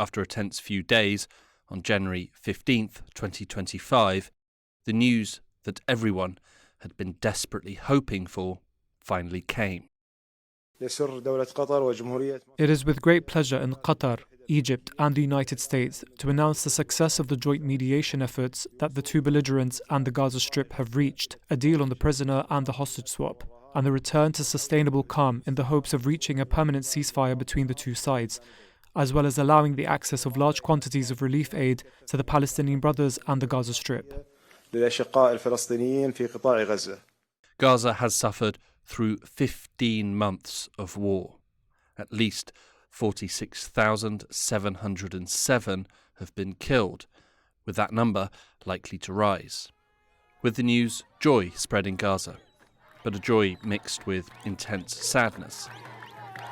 after a tense few days, on January 15th, 2025, the news that everyone had been desperately hoping for finally came. It is with great pleasure in Qatar, Egypt and the United States to announce the success of the joint mediation efforts that the two belligerents and the Gaza Strip have reached a deal on the prisoner and the hostage swap, and the return to sustainable calm in the hopes of reaching a permanent ceasefire between the two sides, as well as allowing the access of large quantities of relief aid to the Palestinian Brothers and the Gaza Strip. Gaza has suffered through 15 months of war. At least 46,707 have been killed, with that number likely to rise. With the news, joy spread in Gaza, but a joy mixed with intense sadness.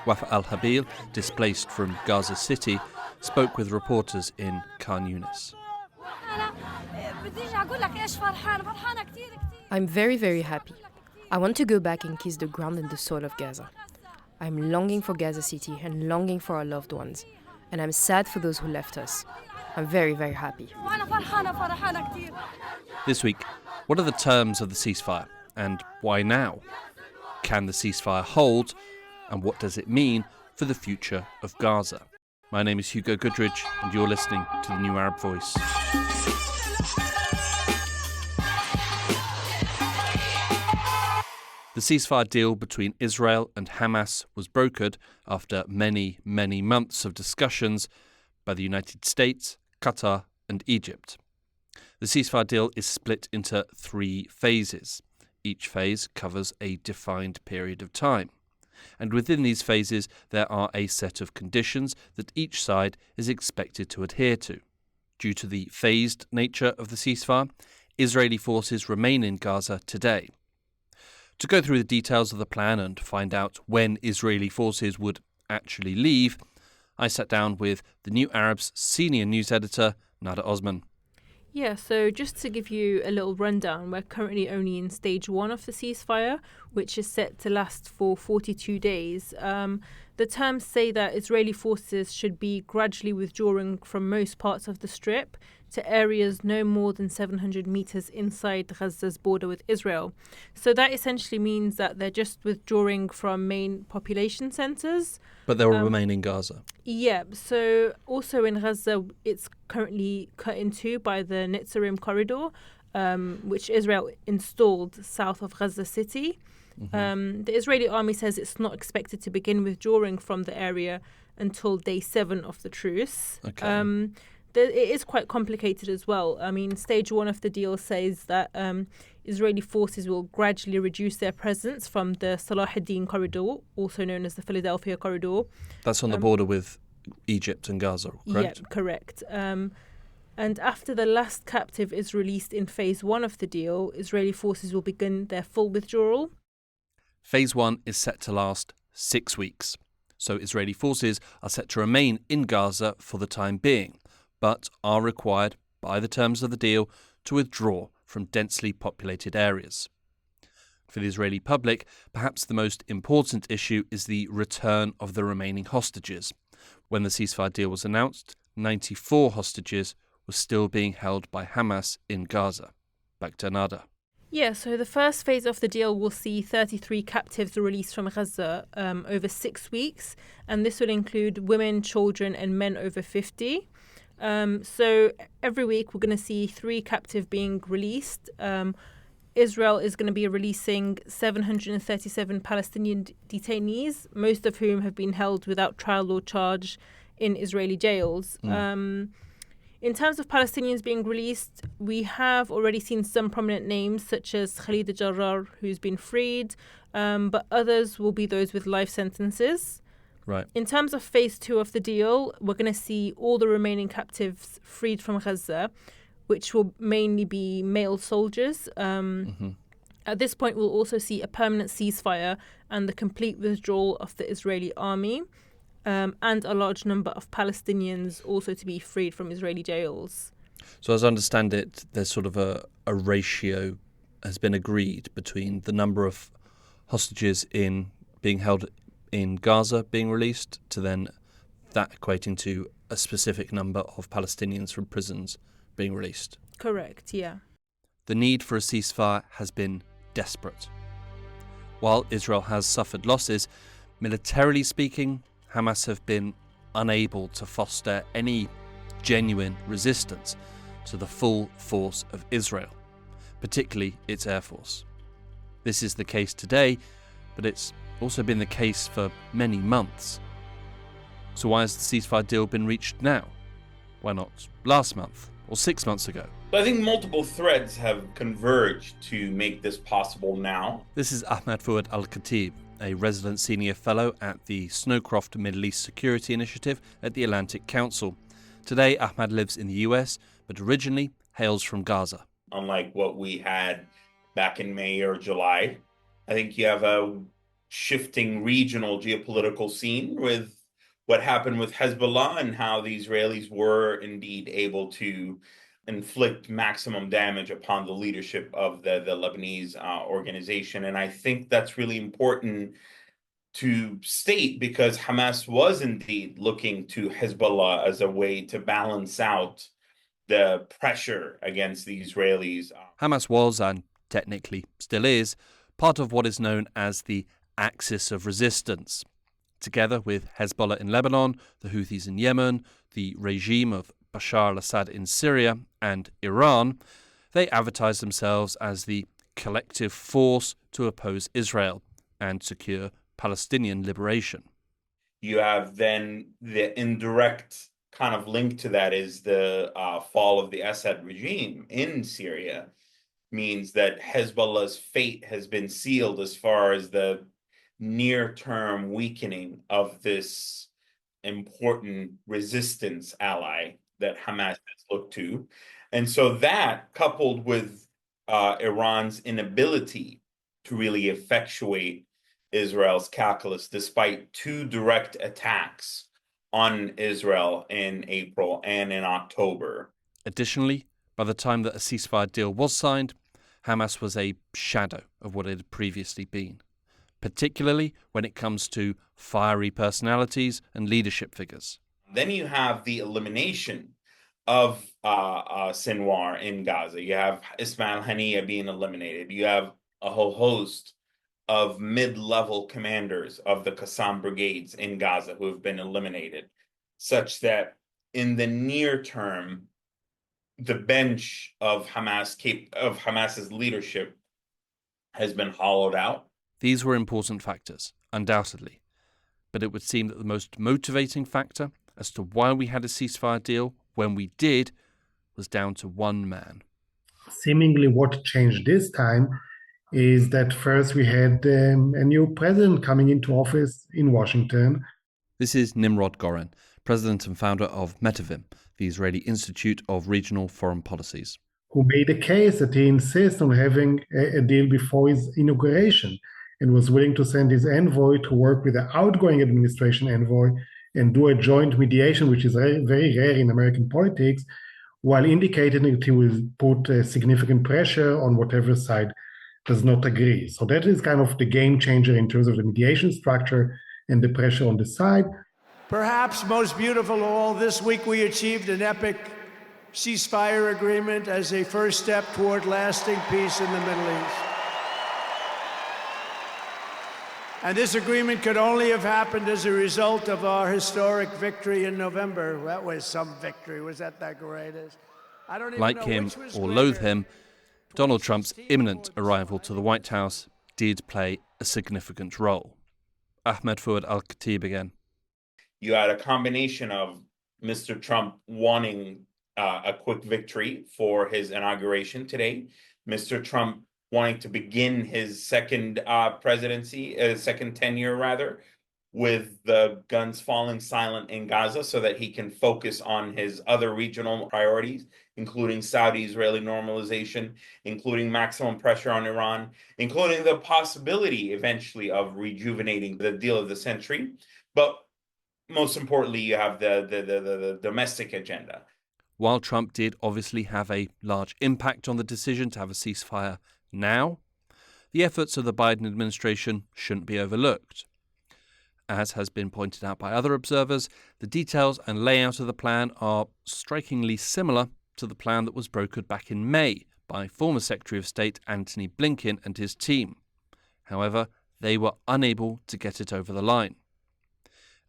Wafa al-Habil, displaced from Gaza City, spoke with reporters in Khan Yunis. I'm very, very happy. I want to go back and kiss the ground and the soul of Gaza. I'm longing for Gaza City and longing for our loved ones. And I'm sad for those who left us. I'm very, very happy. This week, what are the terms of the ceasefire and why now? Can the ceasefire hold? And what does it mean for the future of Gaza? My name is Hugo Goodridge, and you're listening to the New Arab Voice. The ceasefire deal between Israel and Hamas was brokered after many, many months of discussions by the United States, Qatar, and Egypt. The ceasefire deal is split into 3 phases. Each phase covers a defined period of time. And within these phases, there are a set of conditions that each side is expected to adhere to. Due to the phased nature of the ceasefire, Israeli forces remain in Gaza today. To go through the details of the plan and find out when Israeli forces would actually leave, I sat down with the New Arab's senior news editor, Nada Osman. Yeah, so just to give you a little rundown, we're currently only in stage 1 of the ceasefire, which is set to last for 42 days. The terms say that Israeli forces should be gradually withdrawing from most parts of the Strip to areas no more than 700 meters inside Gaza's border with Israel. So that essentially means that they're just withdrawing from main population centers. But they will remain in Gaza. Yeah, so also in Gaza, it's currently cut in two by the Netzarim corridor, which Israel installed south of Gaza City. Mm-hmm. The Israeli army says it's not expected to begin withdrawing from the area until day 7 of the truce. Okay. It is quite complicated as well. I mean, stage 1 of the deal says that Israeli forces will gradually reduce their presence from the Salah ad-Din corridor, also known as the Philadelphia corridor. That's on the border with Egypt and Gaza, correct? Yeah, correct. And after the last captive is released in phase 1 of the deal, Israeli forces will begin their full withdrawal. Phase 1 is set to last 6 weeks. So Israeli forces are set to remain in Gaza for the time being, but are required by the terms of the deal to withdraw from densely populated areas. For the Israeli public, perhaps the most important issue is the return of the remaining hostages. When the ceasefire deal was announced, 94 hostages were still being held by Hamas in Gaza. Back to Nada. Yeah, so the first phase of the deal will see 33 captives released from Gaza over 6 weeks, and this will include women, children, and men over 50. So every week we're going to see 3 captive being released. Israel is going to be releasing 737 Palestinian detainees, most of whom have been held without trial or charge in Israeli jails. In terms of Palestinians being released, we have already seen some prominent names such as Khalid al-Jarrar, who's been freed, but others will be those with life sentences. Right. In terms of phase 2 of the deal, we're going to see all the remaining captives freed from Gaza, which will mainly be male soldiers. At this point, we'll also see a permanent ceasefire and the complete withdrawal of the Israeli army, and a large number of Palestinians also to be freed from Israeli jails. So as I understand it, there's sort of a ratio has been agreed between the number of hostages being held in Gaza being released to then that equating to a specific number of Palestinians from prisons being released. Correct, yeah. The need for a ceasefire has been desperate. While Israel has suffered losses, militarily speaking, Hamas have been unable to foster any genuine resistance to the full force of Israel, particularly its air force. This is the case today, but it's also been the case for many months. So why has the ceasefire deal been reached now? Why not last month or 6 months ago? I think multiple threads have converged to make this possible now. This is Ahmed Fouad Al-Khatib, a resident senior fellow at the Snowcroft Middle East Security Initiative at the Atlantic Council. Today, Ahmed lives in the US, but originally hails from Gaza. Unlike what we had back in May or July, I think you have a shifting regional geopolitical scene with what happened with Hezbollah and how the Israelis were indeed able to inflict maximum damage upon the leadership of the Lebanese organization. And I think that's really important to state because Hamas was indeed looking to Hezbollah as a way to balance out the pressure against the Israelis. Hamas was, and technically still is, part of what is known as the Axis of Resistance. Together with Hezbollah in Lebanon, the Houthis in Yemen, the regime of Bashar al-Assad in Syria, and Iran, they advertise themselves as the collective force to oppose Israel and secure Palestinian liberation. You have then the indirect kind of link to that is the fall of the Assad regime in Syria, means that Hezbollah's fate has been sealed as far as the near-term weakening of this important resistance ally that Hamas has looked to. And so that, coupled with Iran's inability to really effectuate Israel's calculus, despite 2 direct attacks on Israel in April and in October. Additionally, by the time that a ceasefire deal was signed, Hamas was a shadow of what it had previously been, particularly when it comes to fiery personalities and leadership figures. Then you have the elimination of Sinwar in Gaza. You have Ismail Haniyeh being eliminated. You have a whole host of mid-level commanders of the Qassam brigades in Gaza who have been eliminated, such that in the near term, the bench of Hamas's leadership has been hollowed out. These were important factors, undoubtedly, but it would seem that the most motivating factor as to why we had a ceasefire deal when we did was down to one man. Seemingly what changed this time is that first we had a new president coming into office in Washington. This is Nimrod Goren, president and founder of Metavim, the Israeli Institute of Regional Foreign Policies, who made a case that he insists on having a deal before his inauguration and was willing to send his envoy to work with the outgoing administration envoy and do a joint mediation, which is very, very rare in American politics, while indicating that he will put significant pressure on whatever side does not agree. So that is kind of the game changer in terms of the mediation structure and the pressure on the side. Perhaps most beautiful of all, this week we achieved an epic ceasefire agreement as a first step toward lasting peace in the Middle East. And this agreement could only have happened as a result of our historic victory in November. That was some victory. Was that great? I don't even like know him which was or greater. loathe him, Donald Trump's imminent arrival to the White House did play a significant role. Ahmed Fouad Al-Khatib again. You had a combination of Mr. Trump wanting a quick victory for his inauguration today, Mr. Trump wanting to begin his second second tenure rather, with the guns falling silent in Gaza so that he can focus on his other regional priorities, including Saudi-Israeli normalization, including maximum pressure on Iran, including the possibility eventually of rejuvenating the deal of the century. But most importantly, you have the domestic agenda. While Trump did obviously have a large impact on the decision to have a ceasefire now, the efforts of the Biden administration shouldn't be overlooked. As has been pointed out by other observers, the details and layout of the plan are strikingly similar to the plan that was brokered back in May by former Secretary of State Antony Blinken and his team. However, they were unable to get it over the line.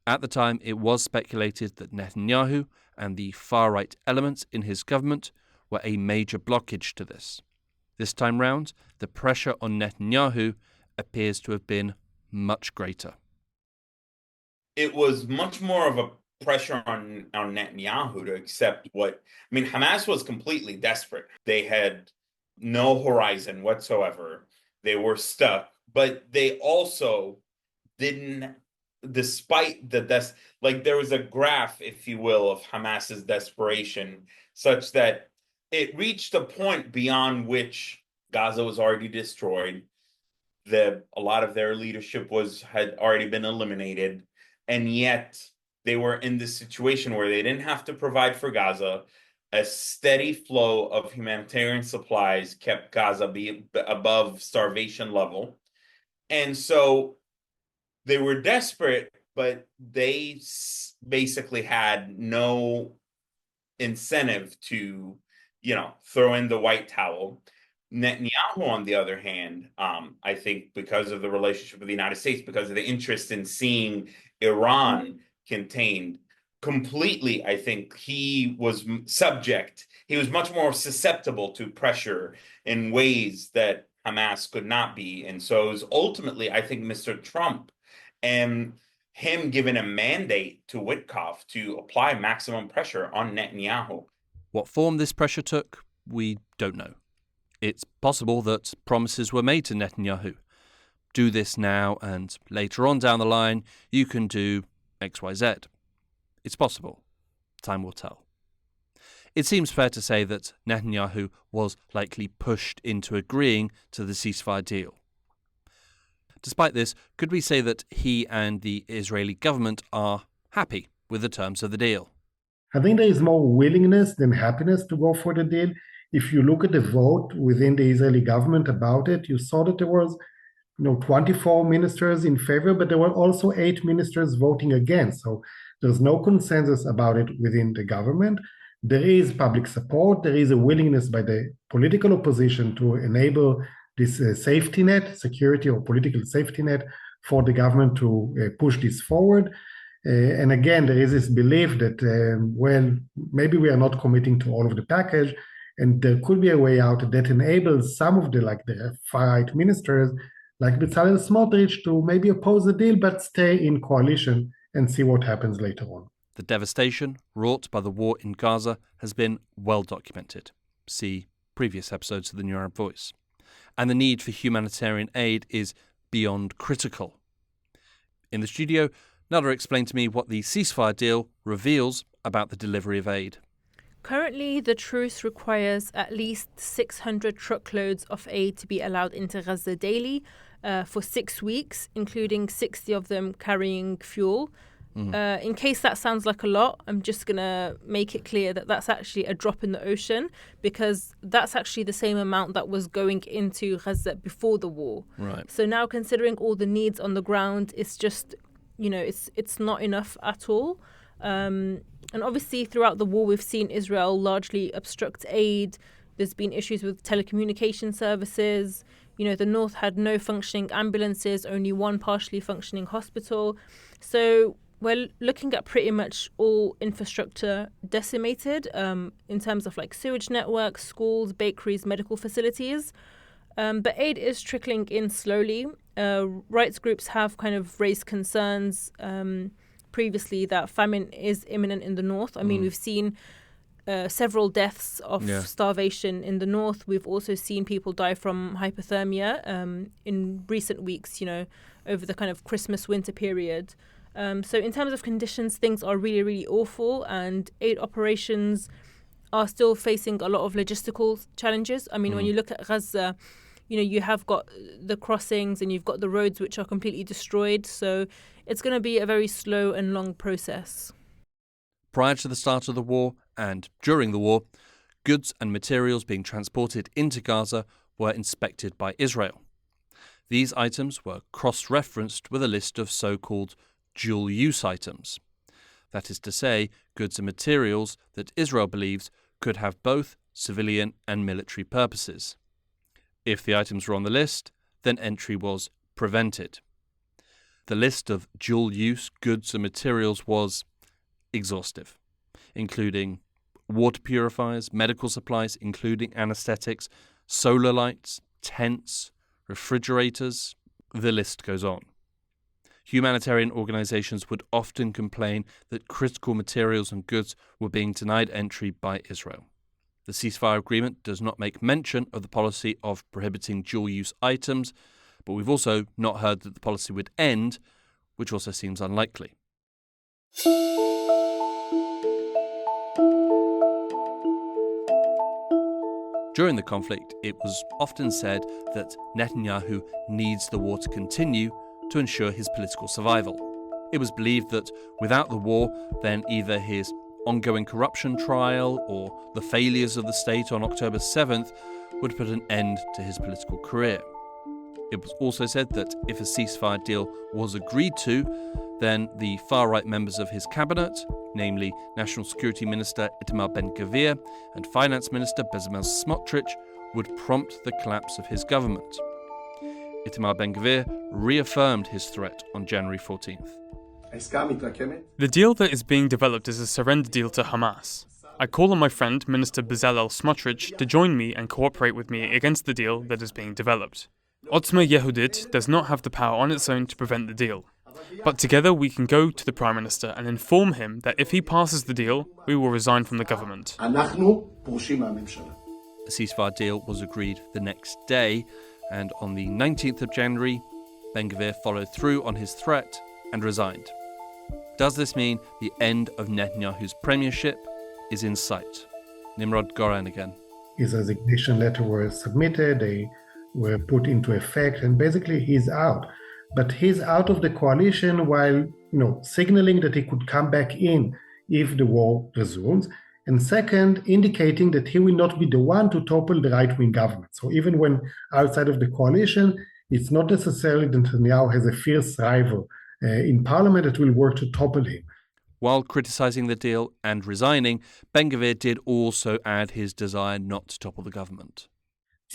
At the time, it was speculated that Netanyahu and the far-right elements in his government were a major blockage to this. This time round, the pressure on Netanyahu appears to have been much greater. It was much more of a pressure on Netanyahu to accept Hamas was completely desperate. They had no horizon whatsoever. They were stuck, but they also didn't, despite there was a graph, if you will, of Hamas's desperation, such that it reached a point beyond which Gaza was already destroyed. A lot of their leadership had already been eliminated, and yet they were in this situation where they didn't have to provide for Gaza. A steady flow of humanitarian supplies kept Gaza above starvation level. And so they were desperate, but they basically had no incentive to, throw in the white towel. Netanyahu, on the other hand, I think because of the relationship with the United States, because of the interest in seeing Iran contained, completely, I think he was much more susceptible to pressure in ways that Hamas could not be. And so it was ultimately, I think, Mr. Trump and him giving a mandate to Witkoff to apply maximum pressure on Netanyahu. What form this pressure took, we don't know. It's possible that promises were made to Netanyahu. Do this now, and later on down the line, you can do XYZ. It's possible. Time will tell. It seems fair to say that Netanyahu was likely pushed into agreeing to the ceasefire deal. Despite this, could we say that he and the Israeli government are happy with the terms of the deal? I think there is more willingness than happiness to go for the deal. If you look at the vote within the Israeli government about it, you saw that there was 24 ministers in favor, but there were also 8 ministers voting against. So there's no consensus about it within the government. There is public support. There is a willingness by the political opposition to enable this safety net, security or political safety net for the government to push this forward. And again, there is this belief that, maybe we are not committing to all of the package, and there could be a way out that enables some of the far-right ministers, like Bezalel Smotrich, to maybe oppose the deal, but stay in coalition and see what happens later on. The devastation wrought by the war in Gaza has been well documented. See previous episodes of the New Arab Voice. And the need for humanitarian aid is beyond critical. In the studio, Nada explained to me what the ceasefire deal reveals about the delivery of aid. Currently, the truce requires at least 600 truckloads of aid to be allowed into Gaza daily for 6 weeks, including 60 of them carrying fuel. In case that sounds like a lot, I'm just going to make it clear that that's actually a drop in the ocean, because that's actually the same amount that was going into Gaza before the war. Right. So now, considering all the needs on the ground, it's just, it's not enough at all. And obviously, throughout the war, we've seen Israel largely obstruct aid. There's been issues with telecommunication services. The north had no functioning ambulances, only one partially functioning hospital. So we're looking at pretty much all infrastructure decimated in terms of sewage networks, schools, bakeries, medical facilities. But aid is trickling in slowly. Rights groups have kind of raised concerns previously that famine is imminent in the north. I mean, we've seen several deaths of starvation in the north. We've also seen people die from hypothermia in recent weeks, over the kind of Christmas winter period. So in terms of conditions, things are really, really awful, and aid operations are still facing a lot of logistical challenges. I mean, when you look at Gaza, you have got the crossings and you've got the roads which are completely destroyed. So it's going to be a very slow and long process. Prior to the start of the war and during the war, goods and materials being transported into Gaza were inspected by Israel. These items were cross-referenced with a list of so-called dual-use items. That is to say, goods and materials that Israel believes could have both civilian and military purposes. If the items were on the list, then entry was prevented. The list of dual-use goods and materials was exhaustive, including water purifiers, medical supplies, including anesthetics, solar lights, tents, refrigerators. The list goes on. Humanitarian organizations would often complain that critical materials and goods were being denied entry by Israel. The ceasefire agreement does not make mention of the policy of prohibiting dual-use items, but we've also not heard that the policy would end, which also seems unlikely. During the conflict, it was often said that Netanyahu needs the war to continue to ensure his political survival. It was believed that without the war, then either his ongoing corruption trial or the failures of the state on October 7th would put an end to his political career. It was also said that if a ceasefire deal was agreed to, then the far-right members of his cabinet, namely National Security Minister Itamar Ben-Gvir and Finance Minister Bezalel Smotrich, would prompt the collapse of his government. Itamar Ben-Gvir reaffirmed his threat on January 14th. The deal that is being developed is a surrender deal to Hamas. I call on my friend, Minister Bezalel Smotrich, to join me and cooperate with me against the deal that is being developed. Otzma Yehudit does not have the power on its own to prevent the deal. But together we can go to the Prime Minister and inform him that if he passes the deal, we will resign from the government. A ceasefire deal was agreed the next day, and on the 19th of January, Ben-Gvir followed through on his threat and resigned. Does this mean the end of Netanyahu's premiership is in sight? Nimrod Goran again. His resignation letter was submitted, they were put into effect, and basically he's out. But he's out of the coalition while, signaling that he could come back in if the war resumes. And second, indicating that he will not be the one to topple the right-wing government. So even when outside of the coalition, it's not necessarily that Netanyahu has a fierce rival in parliament that will work to topple him. While criticising the deal and resigning, Ben-Gvir did also add his desire not to topple the government.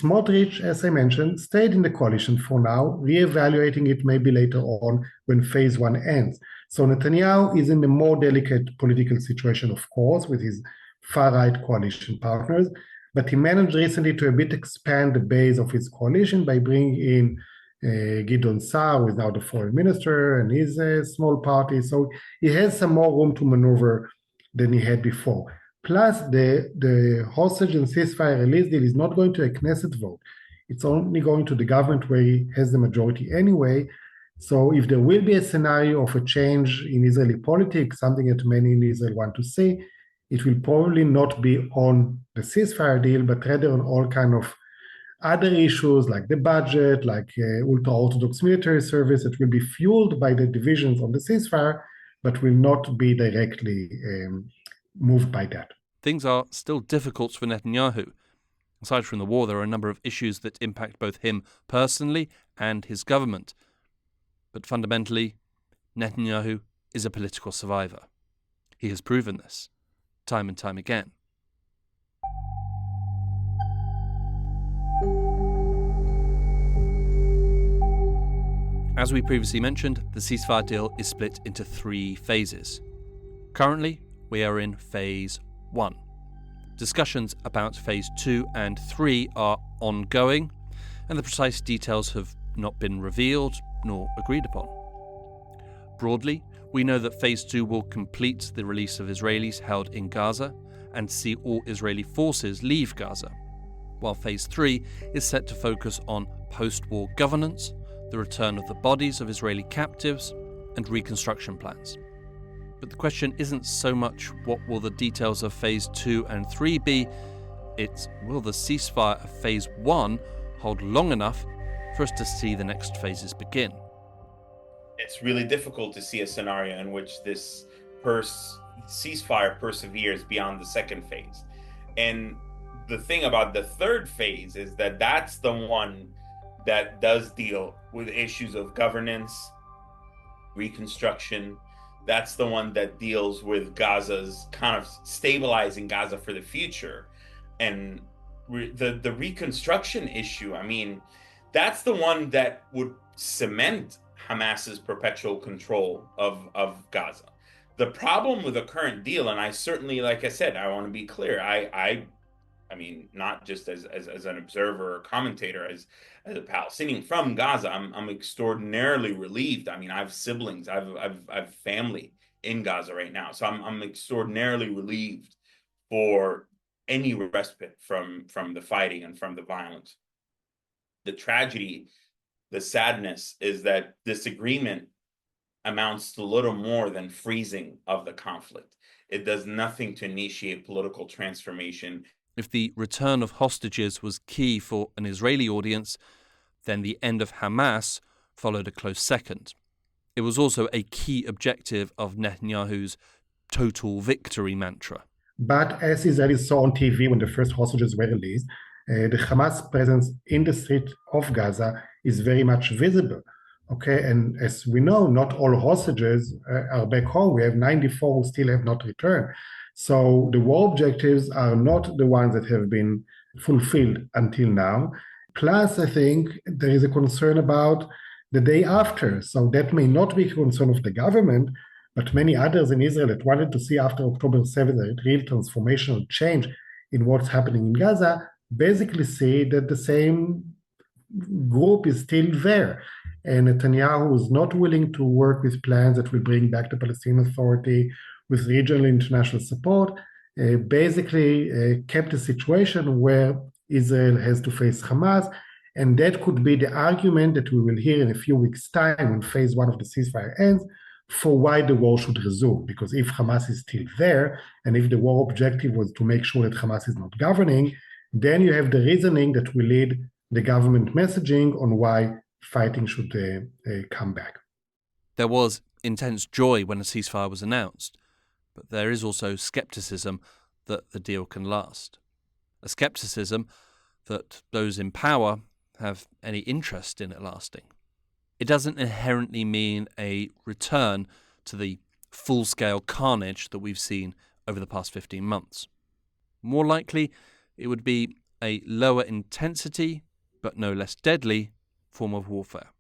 Smotrich, as I mentioned, stayed in the coalition for now, re-evaluating it maybe later on when phase one ends. So Netanyahu is in a more delicate political situation, of course, with his far-right coalition partners, but he managed recently to a bit expand the base of his coalition by bringing in Gideon Sa'ar, who is now the foreign minister, and his small party. So he has some more room to maneuver than he had before. Plus, the hostage and ceasefire release deal is not going to a Knesset vote. It's only going to the government where he has the majority anyway. So if there will be a scenario of a change in Israeli politics, something that many in Israel want to see, it will probably not be on the ceasefire deal, but rather on all kind of other issues like the budget, like ultra-Orthodox military service that will be fueled by the divisions on the ceasefire, but will not be directly moved by that. Things are still difficult for Netanyahu. Aside from the war, there are a number of issues that impact both him personally and his government. But fundamentally, Netanyahu is a political survivor. He has proven this, time and time again. As we previously mentioned, the ceasefire deal is split into 3 phases. Currently, we are in phase 1. Discussions about phase 2 and 3 are ongoing, and the precise details have not been revealed nor agreed upon. Broadly, we know that phase 2 will complete the release of Israelis held in Gaza and see all Israeli forces leave Gaza, while phase 3 is set to focus on post-war governance, the return of the bodies of Israeli captives, and reconstruction plans. But the question isn't so much what will the details of phase 2 and 3 be, it's will the ceasefire of phase 1 hold long enough for us to see the next phases begin? It's really difficult to see a scenario in which this ceasefire perseveres beyond the second phase. And the thing about the third phase is that that's the one that does deal with issues of governance, reconstruction. That's the one that deals with Gaza's kind of stabilizing Gaza for the future. And the reconstruction issue, I mean, that's the one that would cement Hamas's perpetual control of Gaza. The problem with the current deal, and I certainly, like I said, I want to be clear, I mean, not just as an observer or commentator, as a Palestinian from Gaza, I'm extraordinarily relieved. I mean, I have siblings, I've family in Gaza right now, so I'm extraordinarily relieved for any respite from the fighting and from the violence. The tragedy, the sadness is that this agreement amounts to little more than freezing of the conflict. It does nothing to initiate political transformation. If the return of hostages was key for an Israeli audience, then the end of Hamas followed a close second. It was also a key objective of Netanyahu's total victory mantra. But as Israelis saw on TV when the first hostages were released, the Hamas presence in the street of Gaza is very much visible. Okay, and as we know, not all hostages are back home. We have 94 who still have not returned. So the war objectives are not the ones that have been fulfilled until now. Plus, I think there is a concern about the day after. So that may not be a concern of the government, but many others in Israel that wanted to see after October 7th a real transformational change in what's happening in Gaza basically see that the same group is still there. And Netanyahu is not willing to work with plans that will bring back the Palestinian Authority with regional international support, basically kept a situation where Israel has to face Hamas. And that could be the argument that we will hear in a few weeks' time when phase one of the ceasefire ends for why the war should resume. Because if Hamas is still there, and if the war objective was to make sure that Hamas is not governing, then you have the reasoning that will lead the government messaging on why fighting should come back. There was intense joy when a ceasefire was announced, but there is also skepticism that the deal can last. A skepticism that those in power have any interest in it lasting. It doesn't inherently mean a return to the full-scale carnage that we've seen over the past 15 months. More likely, it would be a lower intensity, but no less deadly, form of warfare.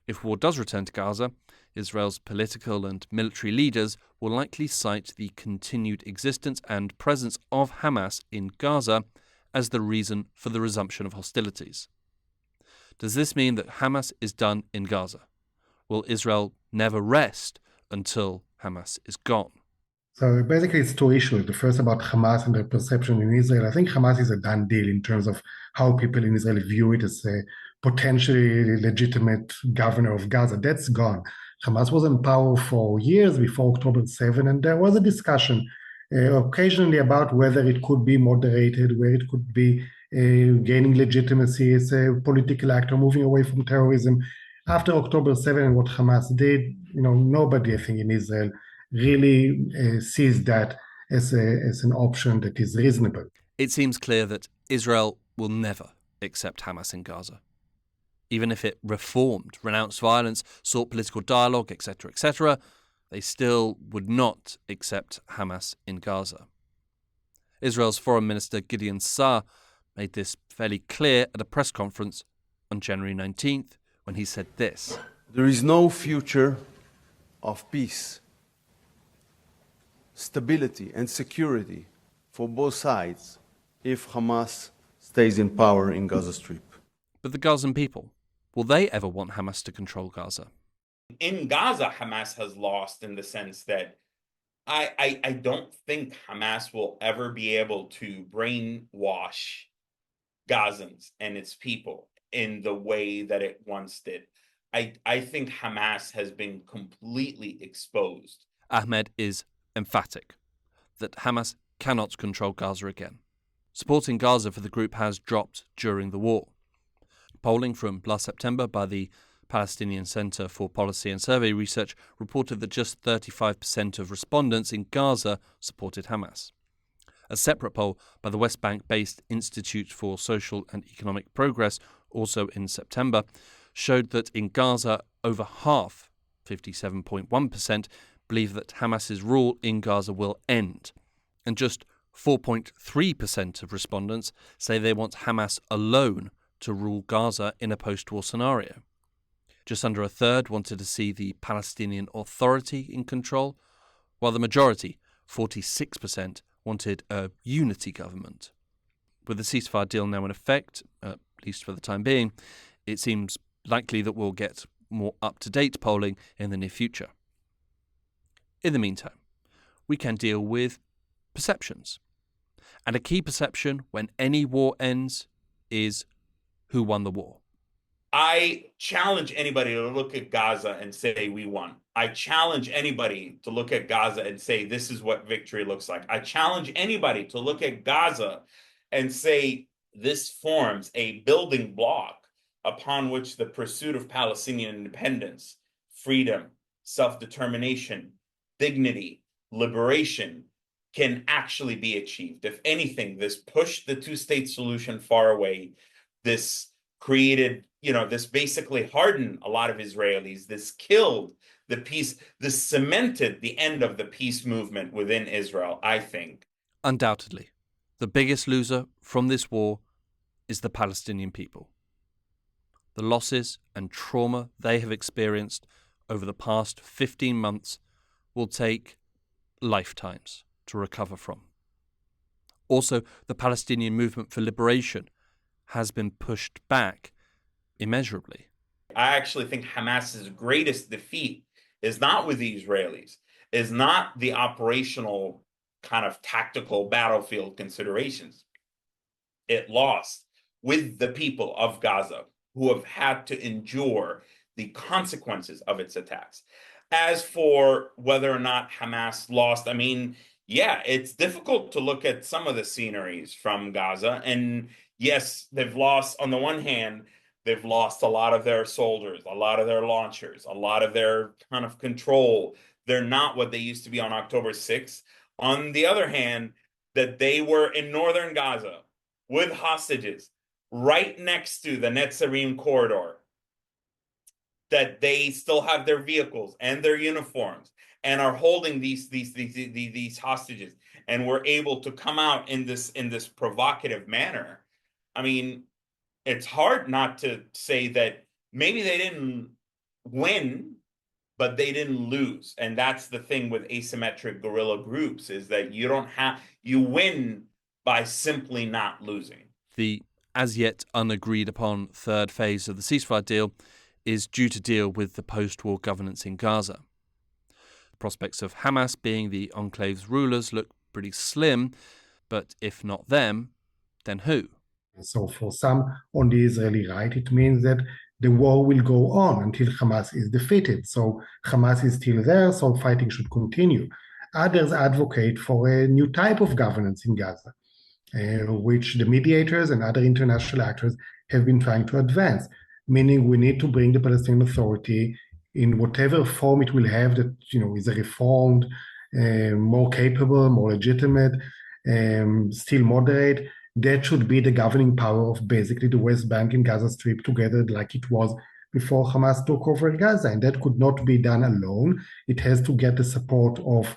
If war does return to Gaza, Israel's political and military leaders will likely cite the continued existence and presence of Hamas in Gaza as the reason for the resumption of hostilities. Does this mean that Hamas is done in Gaza? Will Israel never rest until Hamas is gone? So basically it's two issues. The first about Hamas and their perception in Israel. I think Hamas is a done deal in terms of how people in Israel view it as a potentially legitimate governor of Gaza. That's gone. Hamas was in power for years before October 7, and there was a discussion occasionally about whether it could be moderated, where it could be gaining legitimacy as a political actor, moving away from terrorism. After October 7 and what Hamas did, nobody, I think, in Israel really sees that as an option that is reasonable. It seems clear that Israel will never accept Hamas in Gaza. Even if it reformed, renounced violence, sought political dialogue, etc., they still would not accept Hamas in Gaza. Israel's Foreign Minister Gideon Saar made this fairly clear at a press conference on January 19th when he said this. There is no future of peace, stability and security for both sides if Hamas stays in power in Gaza Strip. But the Gazan people, will they ever want Hamas to control Gaza? In Gaza, Hamas has lost in the sense that I don't think Hamas will ever be able to brainwash Gazans and its people in the way that it once did. I think Hamas has been completely exposed. Ahmed is emphatic that Hamas cannot control Gaza again. Supporting Gaza for the group has dropped during the war. Polling from last September by the Palestinian Center for Policy and Survey Research reported that just 35% of respondents in Gaza supported Hamas. A separate poll by the West Bank-based Institute for Social and Economic Progress, also in September, showed that in Gaza, over half, 57.1%, believe that Hamas's rule in Gaza will end. And just 4.3% of respondents say they want Hamas alone to rule Gaza in a post-war scenario. Just under a third wanted to see the Palestinian Authority in control, while the majority, 46%, wanted a unity government. With the ceasefire deal now in effect, at least for the time being, it seems likely that we'll get more up-to-date polling in the near future. In the meantime, we can deal with perceptions. And a key perception when any war ends is who won the war. I challenge anybody to look at Gaza and say we won. I challenge anybody to look at Gaza and say this is what victory looks like. I challenge anybody to look at Gaza and say this forms a building block upon which the pursuit of Palestinian independence, freedom, self-determination, dignity, liberation can actually be achieved. If anything, this pushed the two-state solution far away. This created, this basically hardened a lot of Israelis. This killed the peace. This cemented the end of the peace movement within Israel, I think. Undoubtedly, the biggest loser from this war is the Palestinian people. The losses and trauma they have experienced over the past 15 months will take lifetimes to recover from. Also, the Palestinian movement for liberation has been pushed back immeasurably. I actually think Hamas's greatest defeat is not with the Israelis, is not the operational kind of tactical battlefield considerations. It lost with the people of Gaza, who have had to endure the consequences of its attacks. As for whether or not Hamas lost, yeah, it's difficult to look at some of the sceneries from Gaza. And yes, they've lost, on the one hand, they've lost a lot of their soldiers, a lot of their launchers, a lot of their kind of control. They're not what they used to be on October 6th. On the other hand, that they were in northern Gaza with hostages right next to the Netzarim corridor, that they still have their vehicles and their uniforms and are holding these hostages, and were able to come out in this provocative manner. It's hard not to say that maybe they didn't win, but they didn't lose. And that's the thing with asymmetric guerrilla groups, is that you win by simply not losing. The as yet unagreed upon third phase of the ceasefire deal is due to deal with the post-war governance in Gaza. The prospects of Hamas being the enclave's rulers look pretty slim, but if not them, then who? So for some on the Israeli right, it means that the war will go on until Hamas is defeated. So Hamas is still there, so fighting should continue. Others advocate for a new type of governance in Gaza, which the mediators and other international actors have been trying to advance, meaning we need to bring the Palestinian Authority in whatever form it will have that, is a reformed, more capable, more legitimate, still moderate. That should be the governing power of basically the West Bank and Gaza Strip together, like it was before Hamas took over Gaza. And that could not be done alone. It has to get the support of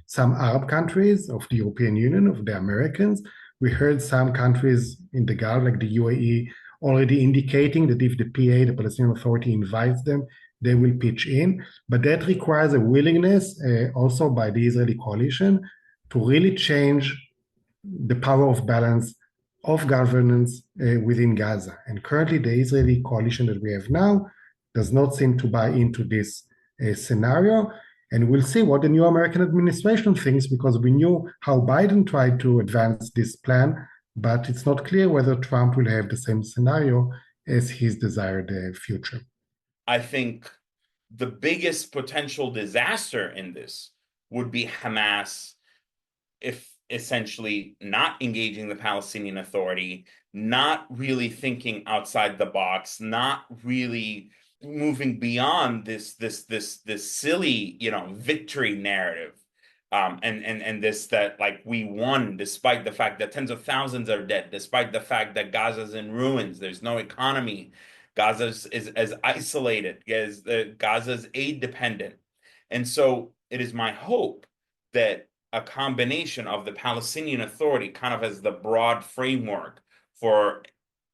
some Arab countries, of the European Union, of the Americans. We heard some countries in the Gulf, like the UAE, already indicating that if the PA, the Palestinian Authority, invites them, they will pitch in. But that requires a willingness also by the Israeli coalition to really change the power of balance of governance within Gaza. And currently, the Israeli coalition that we have now does not seem to buy into this scenario. And we'll see what the new American administration thinks, because we knew how Biden tried to advance this plan, but it's not clear whether Trump will have the same scenario as his desired future. I think the biggest potential disaster in this would be Hamas, if essentially not engaging the Palestinian Authority, not really thinking outside the box, not really moving beyond this silly, victory narrative. And this, that like we won, despite the fact that tens of thousands are dead, despite the fact that Gaza's in ruins, there's no economy, Gaza is as isolated as Gaza's aid dependent. And so it is my hope that a combination of the Palestinian Authority kind of as the broad framework for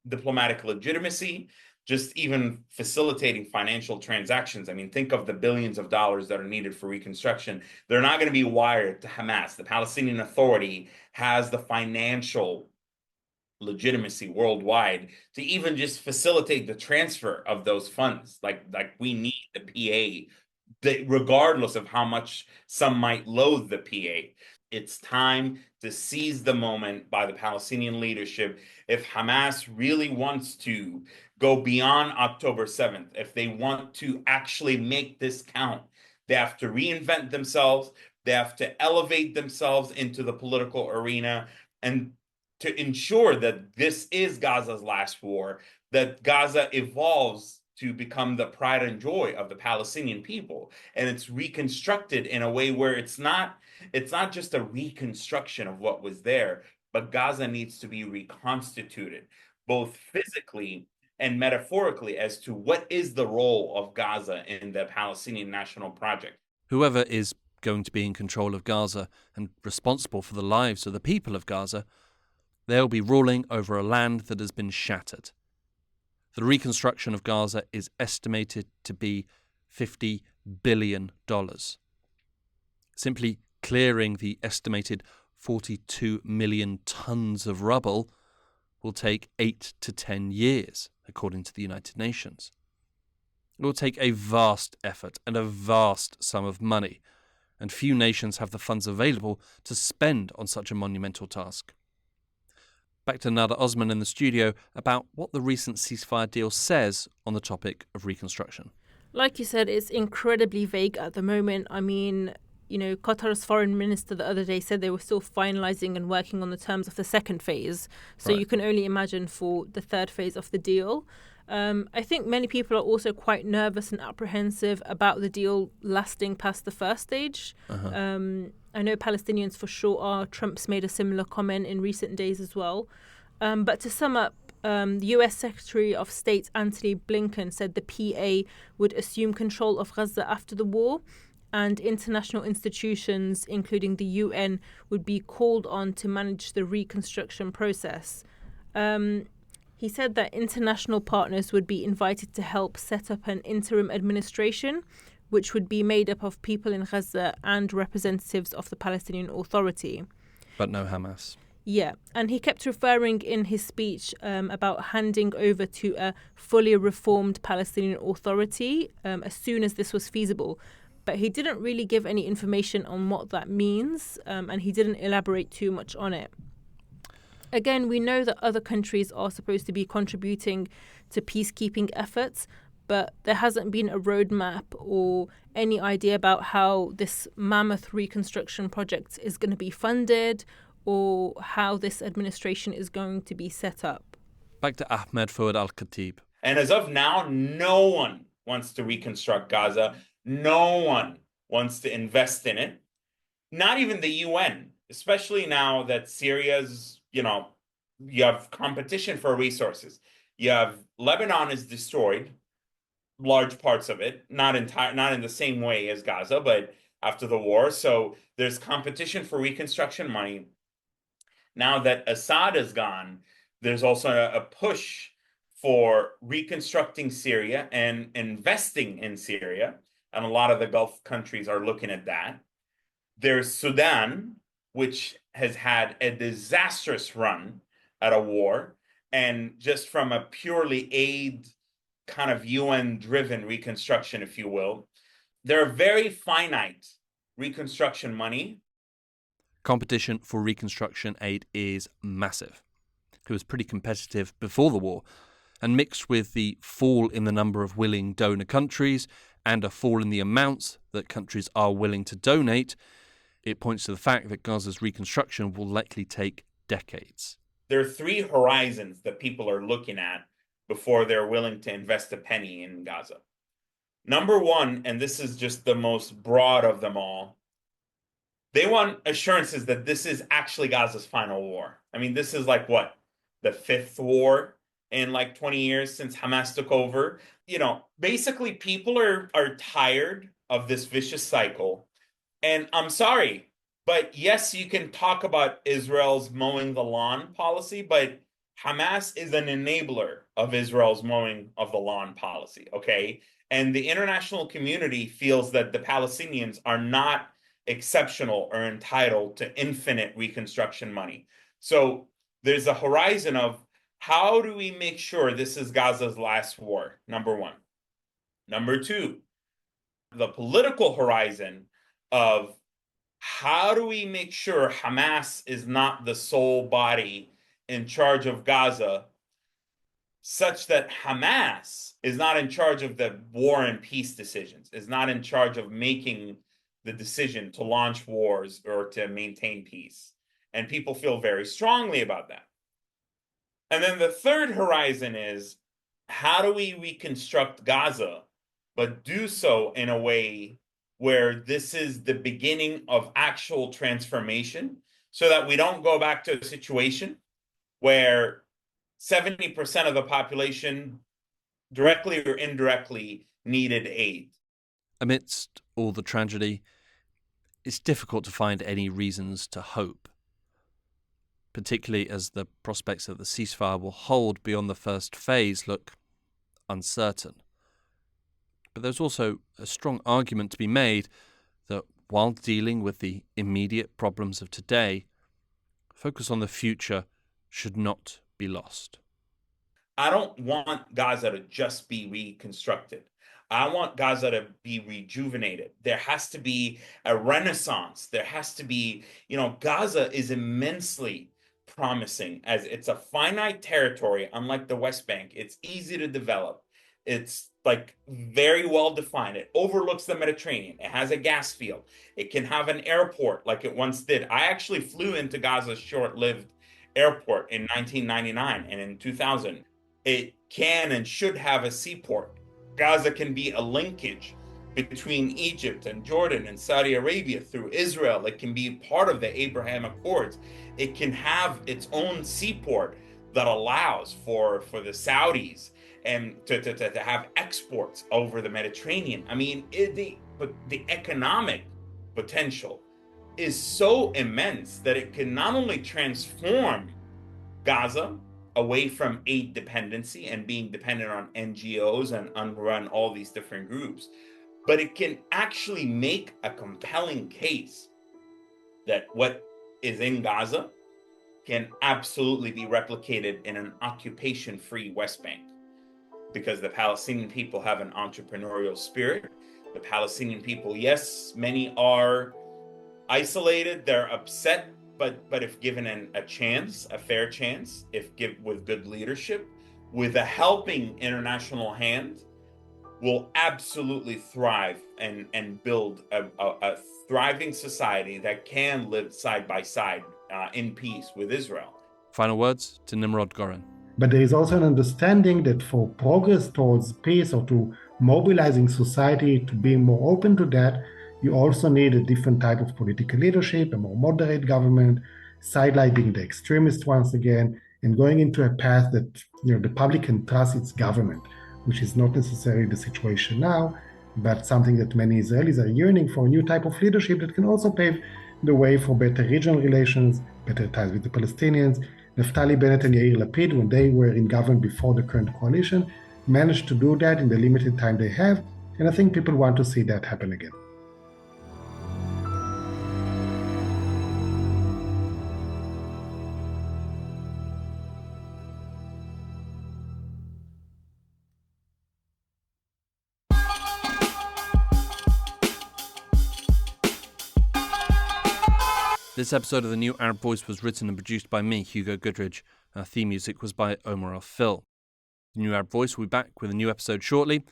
diplomatic legitimacy, just even facilitating financial transactions. I mean, think of the billions of dollars that are needed for reconstruction. They're not going to be wired to Hamas. The Palestinian Authority has the financial legitimacy worldwide to even just facilitate the transfer of those funds. Like we need the PA, regardless of how much some might loathe the PA. It's time to seize the moment by the Palestinian leadership. If Hamas really wants to go beyond October 7th, if they want to actually make this count, they have to reinvent themselves. They have to elevate themselves into the political arena and to ensure that this is Gaza's last war, that Gaza evolves to become the pride and joy of the Palestinian people. And it's reconstructed in a way where it's not just a reconstruction of what was there, but Gaza needs to be reconstituted, both physically and metaphorically, as to what is the role of Gaza in the Palestinian national project. Whoever is going to be in control of Gaza and responsible for the lives of the people of Gaza, they'll be ruling over a land that has been shattered. The reconstruction of Gaza is estimated to be $50 billion. Simply clearing the estimated 42 million tons of rubble will take 8 to 10 years, according to the United Nations. It will take a vast effort and a vast sum of money, and few nations have the funds available to spend on such a monumental task. Back to Nada Osman in the studio about what the recent ceasefire deal says on the topic of reconstruction. Like you said, it's incredibly vague at the moment. I mean, Qatar's foreign minister the other day said they were still finalising and working on the terms of the second phase. So Right. You can only imagine for the third phase of the deal. I think many people are also quite nervous and apprehensive about the deal lasting past the first stage. I know Palestinians for sure are. Trump's made a similar comment in recent days as well. But to sum up, the US Secretary of State Antony Blinken said the PA would assume control of Gaza after the war, and international institutions, including the UN, would be called on to manage the reconstruction process. He said that international partners would be invited to help set up an interim administration, which would be made up of people in Gaza and representatives of the Palestinian Authority. But no Hamas. Yeah, and he kept referring in his speech about handing over to a fully reformed Palestinian Authority as soon as this was feasible. But he didn't really give any information on what that means, and he didn't elaborate too much on it. Again, we know that other countries are supposed to be contributing to peacekeeping efforts, but there hasn't been a roadmap or any idea about how this mammoth reconstruction project is going to be funded or how this administration is going to be set up. Back to Ahmed Fouad Al-Khatib. And as of now, no one wants to reconstruct Gaza. No one wants to invest in it. Not even the UN, especially now that Syria's, you have competition for resources. You have Lebanon is destroyed, large parts of it, not in the same way as Gaza, but after the war. So there's competition for reconstruction money. Now that Assad is gone, there's also a push for reconstructing Syria and investing in Syria. And a lot of the Gulf countries are looking at that. There's Sudan, which has had a disastrous run at a war. And just from a purely aid kind of UN-driven reconstruction, if you will, there are very finite reconstruction money. Competition for reconstruction aid is massive. It was pretty competitive before the war, and mixed with the fall in the number of willing donor countries and a fall in the amounts that countries are willing to donate, it points to the fact that Gaza's reconstruction will likely take decades. There are 3 horizons that people are looking at before they're willing to invest a penny in Gaza. Number 1, and this is just the most broad of them all, they want assurances that this is actually Gaza's final war. I mean, this is like what? The 5th war in like 20 years since Hamas took over. Basically people are tired of this vicious cycle. And I'm sorry, but yes, you can talk about Israel's mowing the lawn policy, but Hamas is an enabler of Israel's mowing of the lawn policy, okay? And the international community feels that the Palestinians are not exceptional or entitled to infinite reconstruction money. So there's a horizon of how do we make sure this is Gaza's last war, number one. Number two, the political horizon of how do we make sure Hamas is not the sole body in charge of Gaza, such that Hamas is not in charge of the war and peace decisions, is not in charge of making the decision to launch wars or to maintain peace. And people feel very strongly about that. And then the third horizon is, how do we reconstruct Gaza, but do so in a way where this is the beginning of actual transformation, so that we don't go back to a situation where 70% of the population directly or indirectly needed aid. Amidst all the tragedy, it's difficult to find any reasons to hope, particularly as the prospects that the ceasefire will hold beyond the first phase look uncertain. But there's also a strong argument to be made that while dealing with the immediate problems of today, focus on the future should not be lost. I don't want Gaza to just be reconstructed. I want Gaza to be rejuvenated. There has to be a renaissance. There has to be, Gaza is immensely promising, as it's a finite territory, unlike the West Bank. It's easy to develop. It's like very well defined. It overlooks the Mediterranean. It has a gas field. It can have an airport like it once did. I actually flew into Gaza's short-lived airport in 1999 and in 2000. It can and should have a seaport. Gaza can be a linkage between Egypt and Jordan and Saudi Arabia through Israel. It can be part of the Abraham Accords. It can have its own seaport that allows for the Saudis and to have exports over the Mediterranean. I mean, the economic potential is so immense that it can not only transform Gaza away from aid dependency and being dependent on NGOs and UNRWA and all these different groups, but it can actually make a compelling case that what is in Gaza can absolutely be replicated in an occupation-free West Bank, because the Palestinian people have an entrepreneurial spirit. The Palestinian people, yes, many are isolated, they're upset, but if given a chance, a fair chance, with good leadership, with a helping international hand, will absolutely thrive and build a thriving society that can live side by side in peace with Israel. Final words to Nimrod Goren. But there is also an understanding that for progress towards peace, or to mobilizing society to being more open to that, you also need a different type of political leadership, a more moderate government, sidelining the extremists once again, and going into a path that the public can trust its government, which is not necessarily the situation now, but something that many Israelis are yearning for, a new type of leadership that can also pave the way for better regional relations, better ties with the Palestinians. Naftali Bennett and Yair Lapid, when they were in government before the current coalition, managed to do that in the limited time they have, and I think people want to see that happen again. This episode of The New Arab Voice was written and produced by me, Hugo Goodridge. Our theme music was by Omar Al-Fil. The New Arab Voice will be back with a new episode shortly.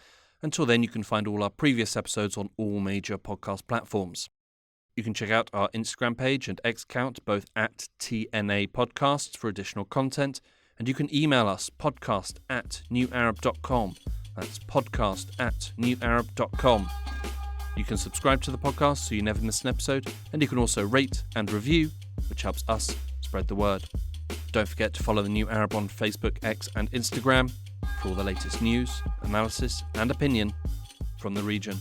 Until then, you can find all our previous episodes on all major podcast platforms. You can check out our Instagram page and X account, both at TNA Podcasts, for additional content. And you can email us, podcast@newarab.com. That's podcast@newarab.com. You can subscribe to the podcast so you never miss an episode, and you can also rate and review, which helps us spread the word. Don't forget to follow The New Arab on Facebook, X and Instagram for all the latest news, analysis and opinion from the region.